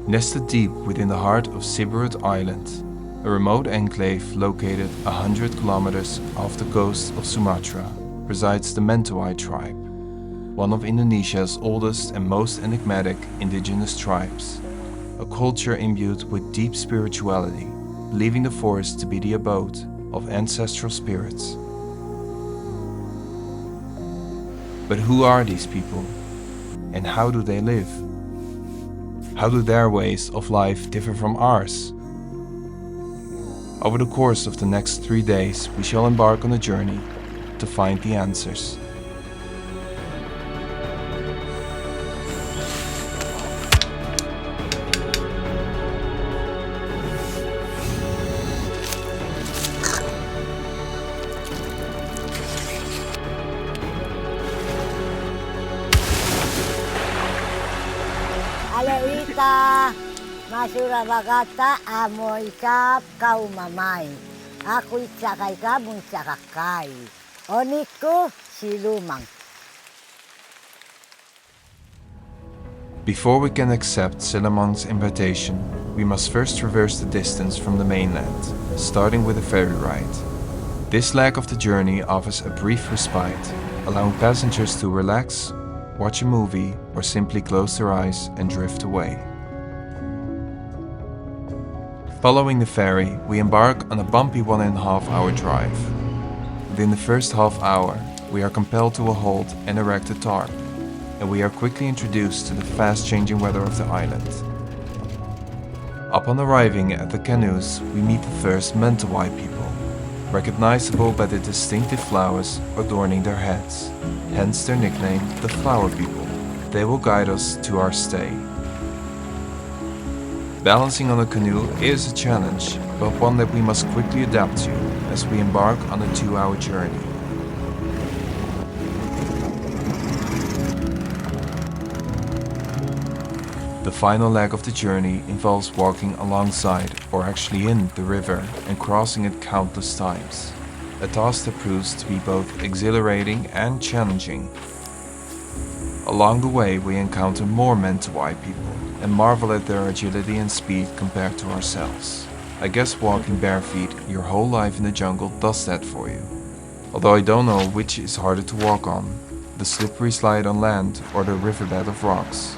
Nested deep within the heart of Siberut Island, a remote enclave located 100 kilometers off the coast of Sumatra, resides the Mentawai tribe, one of Indonesia's oldest and most enigmatic indigenous tribes, a culture imbued with deep spirituality, believing the forest to be the abode of ancestral spirits. But who are these people? And how do they live? How do their ways of life differ from ours? Over the course of the next 3 days, we shall embark on a journey to find the answers. Aleita, masura bagata amoy kap kau mamay. Ako itsakay ka mong tsakakay. Oniku silumang. Before we can accept Selamon's invitation, we must first traverse the distance from the mainland, starting with a ferry ride. This leg of the journey offers a brief respite, allowing passengers to relax, watch a movie, or simply close their eyes and drift away. Following the ferry, we embark on a bumpy 1.5-hour drive. Within the first half hour, we are compelled to a halt and erect a tarp, and we are quickly introduced to the fast-changing weather of the island. Upon arriving at the canoes, we meet the first Mentawai people, recognizable by the distinctive flowers adorning their heads, hence their nickname, the Flower People. They will guide us to our stay. Balancing on a canoe is a challenge, but one that we must quickly adapt to as we embark on a 2-hour journey. The final leg of the journey involves walking alongside, or actually in, the river and crossing it countless times, a task that proves to be both exhilarating and challenging. Along the way, we encounter more Mentawai people and marvel at their agility and speed compared to ourselves. I guess walking bare feet your whole life in the jungle does that for you. Although I don't know which is harder to walk on, the slippery slide on land or the riverbed of rocks.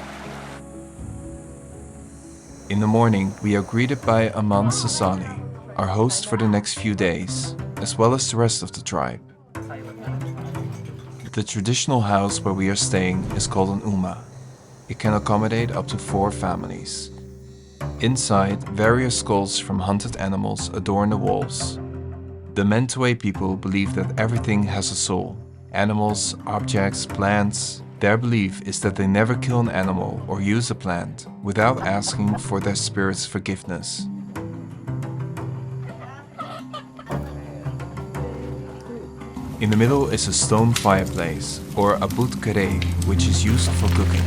In the morning, we are greeted by Aman Sasali, our host for the next few days, as well as the rest of the tribe. The traditional house where we are staying is called an uma. It can accommodate up to 4 families. Inside, various skulls from hunted animals adorn the walls. The Mentawai people believe that everything has a soul. Animals, objects, plants. Their belief is that they never kill an animal or use a plant without asking for their spirit's forgiveness. In the middle is a stone fireplace, or abut kere, which is used for cooking.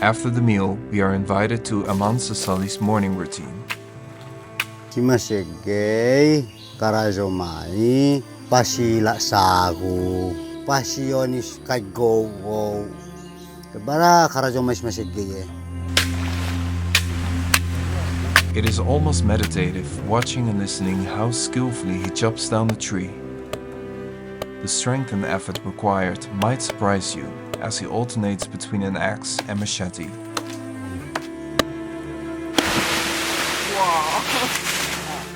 After the meal, we are invited to Aman Sasali's morning routine. Kimasegay, karazomai, pasila sagu, pasionis kagogo. Bara karazomais masegay. It is almost meditative, watching and listening how skillfully he chops down the tree. The strength and effort required might surprise you as he alternates between an axe and machete.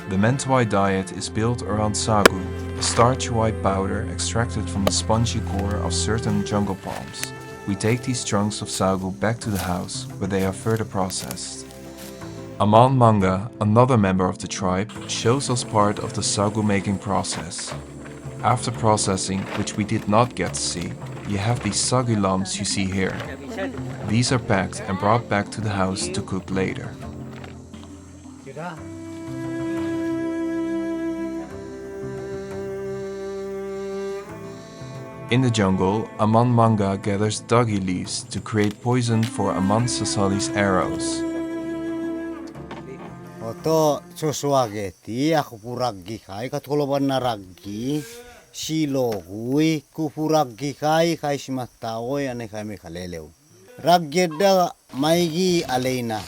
The Mentawai diet is built around sagu, a starchy white powder extracted from the spongy core of certain jungle palms. We take these chunks of sagu back to the house, where they are further processed. Aman Manga, another member of the tribe, shows us part of the sagu making process. After processing, which we did not get to see, you have these sagu lumps you see here. These are packed and brought back to the house to cook later. In the jungle, Aman Manga gathers dagi leaves to create poison for Aman Sasali's arrows. To soswageti aku puragi kai katoloban na ragi silogui ku puragi kai si Mentawai ane kai me kaleleu. Raggeda maigi aleina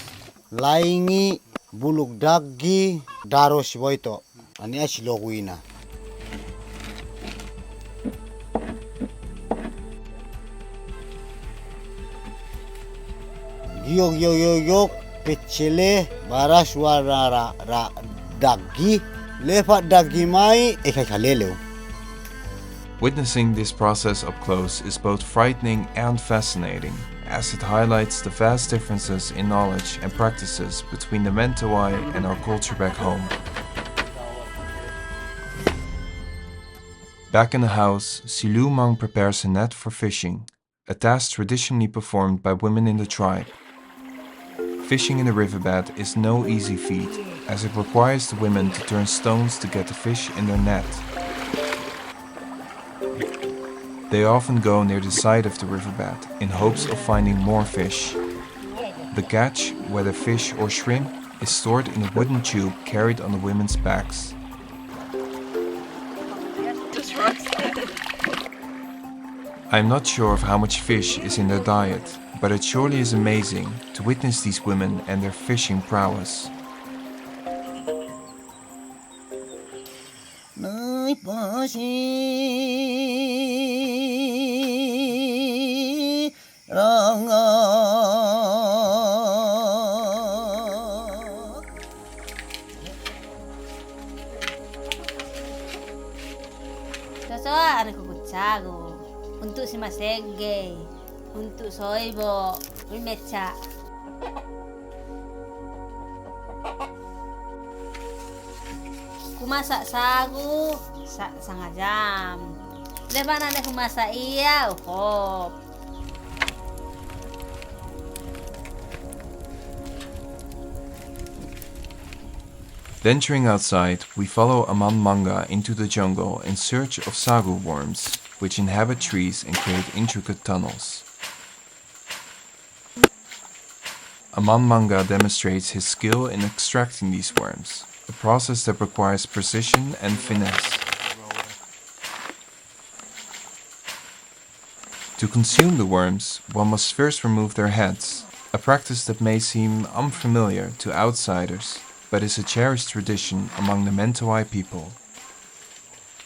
laingi buluk dagi daros boito ane siloguina. Yok pecele baras wara ra dagi lepat dagi mai kai kaleleu. Witnessing this process up close is both frightening and fascinating, as it highlights the vast differences in knowledge and practices between the Mentawai and our culture back home. Back in the house, Silumang prepares a net for fishing, a task traditionally performed by women in the tribe. Fishing in the riverbed is no easy feat, as it requires the women to turn stones to get the fish in their net. They often go near the side of the riverbed in hopes of finding more fish. The catch, whether fish or shrimp, is stored in a wooden tube carried on the women's backs. I'm not sure of how much fish is in their diet, but it surely is amazing to witness these women and their fishing prowess. Sosoa ari kukutsago untuk si masege, untuk soibo, ulmecha. Kumasak sagu setengah jam. Lepas nanti kumasak iya, hop. Venturing outside, we follow a man manga into the jungle in search of sagu worms, which inhabit trees and create intricate tunnels. A man manga demonstrates his skill in extracting these worms, a process that requires precision and finesse. To consume the worms, one must first remove their heads, a practice that may seem unfamiliar to outsiders, but is a cherished tradition among the Mentawai people.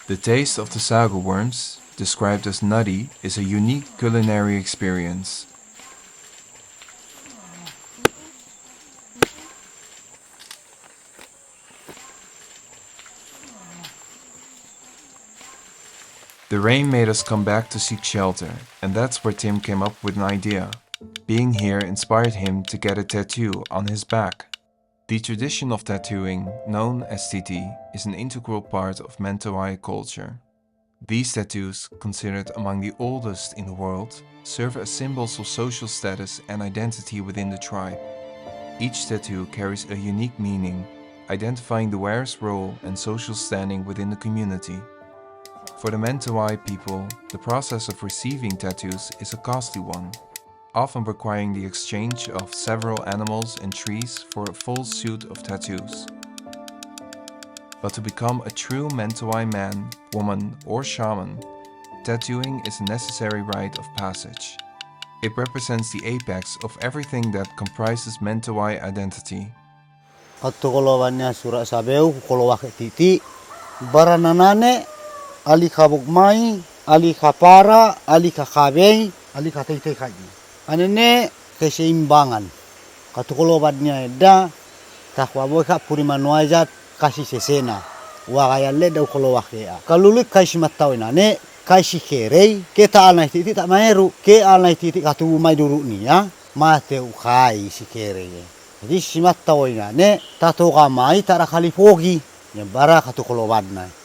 The taste of the sagu worms, described as nutty, is a unique culinary experience. The rain made us come back to seek shelter, and that's where Tim came up with an idea. Being here inspired him to get a tattoo on his back. The tradition of tattooing, known as titi, is an integral part of Mentawai culture. These tattoos, considered among the oldest in the world, serve as symbols of social status and identity within the tribe. Each tattoo carries a unique meaning, identifying the wearer's role and social standing within the community. For the Mentawai people, the process of receiving tattoos is a costly one, often requiring the exchange of several animals and trees for a full suit of tattoos. But to become a true Mentawai man, woman, or shaman, tattooing is a necessary rite of passage. It represents the apex of everything that comprises Mentawai identity. Katokolowannya surat sabeu kolowake titi barananane ali kabugmai ali kapara ali kakabei ali katei kaji. Anene keseimbangan. Katokolowannya eda takwaboy ka purimanuajat kasih sesena. Wagayalle dau kolowakea. Kalulik kasi Mentawai nane kasi kerei kita anai titi tak maeru ke anai titi katu mai duru ni ya mateu kai si kerei. Jadi si Mentawai nane tato kamai tara kali pogi nya bara katokolowanna.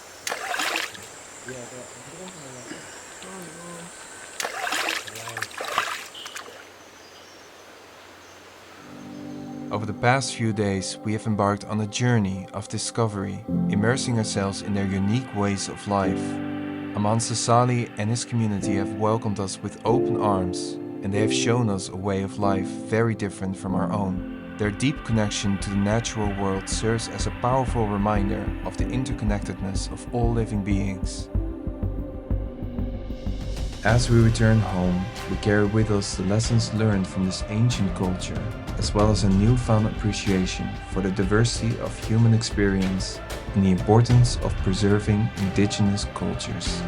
Over the past few days, we have embarked on a journey of discovery, immersing ourselves in their unique ways of life. Aman Sasali and his community have welcomed us with open arms, and they have shown us a way of life very different from our own. Their deep connection to the natural world serves as a powerful reminder of the interconnectedness of all living beings. As we return home, we carry with us the lessons learned from this ancient culture, as well as a newfound appreciation for the diversity of human experience and the importance of preserving indigenous cultures.